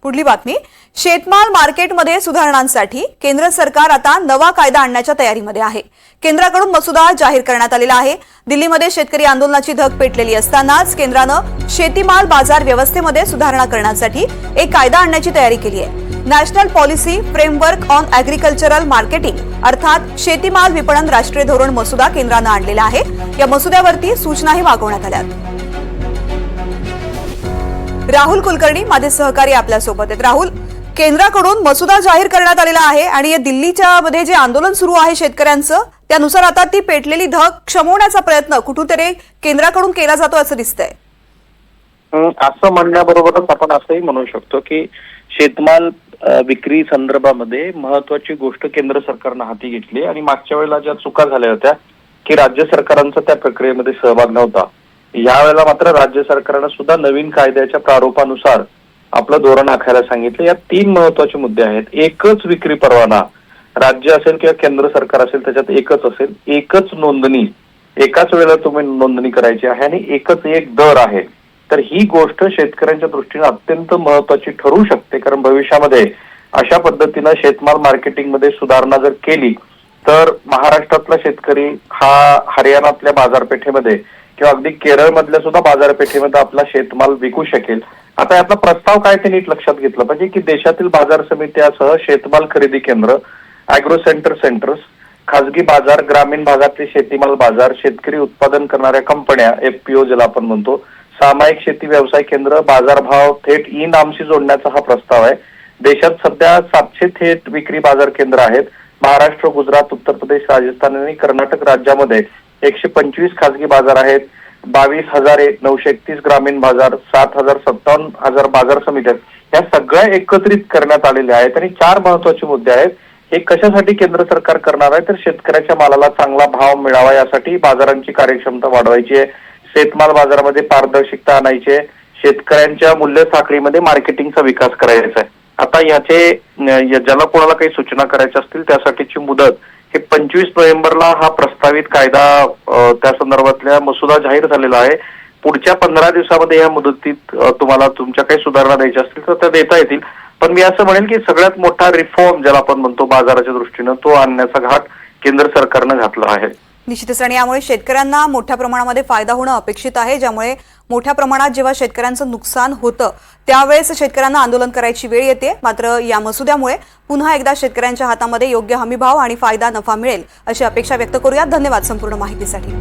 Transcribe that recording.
पुढली बातमी, शेतमाल मार्केटमध्ये सुधारणांसाठी केंद्र सरकार आता नवा कायदा आणण्याच्या तयारीमध्ये आहे। केंद्राकडून मसुदा जाहीर करण्यात आलेला आहे। दिल्लीमध्ये शेतकरी आंदोलनाची धग पेटलेली असतानाच केंद्रानं शेतीमाल बाजार व्यवस्थेमध्ये सुधारणा करण्यासाठी एक कायदा आणण्याची तयारी केली आहे। National policy framework on agricultural marketing अर्थात शेतीमाल विपणन राष्ट्रीय धोरण मसुदा केंद्रानं आणलेला आहे। या मसुद्यावरती सूचनाही मागवण्यात आल्या। राहुल कुलकर्णी माझे सहकारी आपल्या सोबत आहेत। राहुल, केंद्राकडून मसुदा जाहीर करण्यात आलेला आहे आणि या दिल्लीच्या मध्ये जे आंदोलन सुरू आहे शेतकऱ्यांचं, त्यानुसार आता ती पेटलेली धग शमवण्याचा प्रयत्न कुठेतरी केंद्राकडून केला जातो असं दिसतंय। असं म्हणण्याबरोबरच आपण असंही म्हणू शकतो की शेतमाल विक्री संदर्भामध्ये महत्वाची गोष्ट केंद्र सरकारनं हाती घेतली आणि मागच्या वेळेला ज्या चुका झाल्या होत्या की राज्य सरकारांचा त्या प्रक्रियेमध्ये सहभाग नव्हता, यावेळेला मात्र राज्य सरकारनं सुद्धा नवीन कायद्याच्या प्रारूपानुसार आपलं धोरण आखायला सांगितलं। या तीन महत्वाचे मुद्दे आहेत। एकच विक्री परवाना, राज्य असेल किंवा केंद्र सरकार असेल त्याच्यात एकच असेल, एकच नोंदणी, एकाच वेळेला तुम्ही नोंदणी करायची आहे आणि एकच एक दर आहे। तर ही गोष्ट शेतकऱ्यांच्या दृष्टीने अत्यंत महत्वाची ठरू शकते, कारण भविष्यामध्ये अशा पद्धतीनं शेतमाल मार्केटिंग मध्ये सुधारणा जर केली तर महाराष्ट्रातला शेतकरी हा हरियाणातल्या बाजारपेठेमध्ये किंवा अगदी केरळ मधल्या सुद्धा बाजारपेठेमध्ये आपला शेतमाल विकू शकेल। आता यातला प्रस्ताव काय ते नीट लक्षात घेतलं पाहिजे की देशातील बाजार समित्यासह शेतमाल खरेदी केंद्र, अॅग्रो सेंटर्स, खासगी बाजार, ग्रामीण भागातले शेतीमाल बाजार, शेतकरी उत्पादन करणाऱ्या कंपन्या FPO ज्याला आपण म्हणतो, सामायिक शेती व्यवसाय केंद्र, बाजारभाव थेट ई नामशी जोडण्याचा हा प्रस्ताव आहे। देशात सध्या 700 थेट विक्री बाजार केंद्र आहेत। महाराष्ट्र, गुजरात, उत्तर प्रदेश, राजस्थान आणि कर्नाटक राज्यामध्ये 125 खासगी बाजार आहेत, 22,931 ग्रामीण बाजार, 7,57 बाजार समित्या, या सगळ्या एकत्रित करण्यात आलेल्या आहेत। आणि 4 महत्वाचे मुद्दे आहेत। हे कशासाठी केंद्र सरकार करणार आहे तर शेतकऱ्याच्या मालाला चांगला भाव मिळावा यासाठी बाजारांची कार्यक्षमता वाढवायची आहे, शेतमाल बाजारामध्ये पारदर्शकता आणायची आहे, शेतकऱ्यांच्या मूल्य साखळीमध्ये मार्केटिंगचा विकास करायचा आहे। आता याचे ज्याला कोणाला काही सूचना करायच्या असतील त्यासाठीची मुदत हे 25 नोव्हेंबरला हा प्रस्तावित कायदा त्या संदर्भातल्या मसुदा जाहीर झालेला आहे। पुढच्या 15 दिवसामध्ये या मुदतीत तुम्हाला तुमच्या काही सुधारणा द्यायच्या असतील तर त्या देता येतील। पण मी असं म्हणेल की सगळ्यात मोठा रिफॉर्म ज्याला आपण म्हणतो बाजाराच्या दृष्टीनं तो आणण्याचा घाट केंद्र सरकारनं घातला आहे। निश्चितच, आणि यामुळे शेतकऱ्यांना मोठ्या प्रमाणामध्ये फायदा होणं अपेक्षित आहे, ज्यामुळे मोठ्या प्रमाणात जेव्हा शेतकऱ्यांचं नुकसान होतं त्यावेळेस शेतकऱ्यांना आंदोलन करायची वेळ येते। मात्र या मसुद्यामुळे पुन्हा एकदा शेतकऱ्यांच्या हातामध्ये योग्य हमीभाव आणि फायदा नफा मिळेल अशी अपेक्षा व्यक्त करूया। धन्यवाद संपूर्ण माहितीसाठी।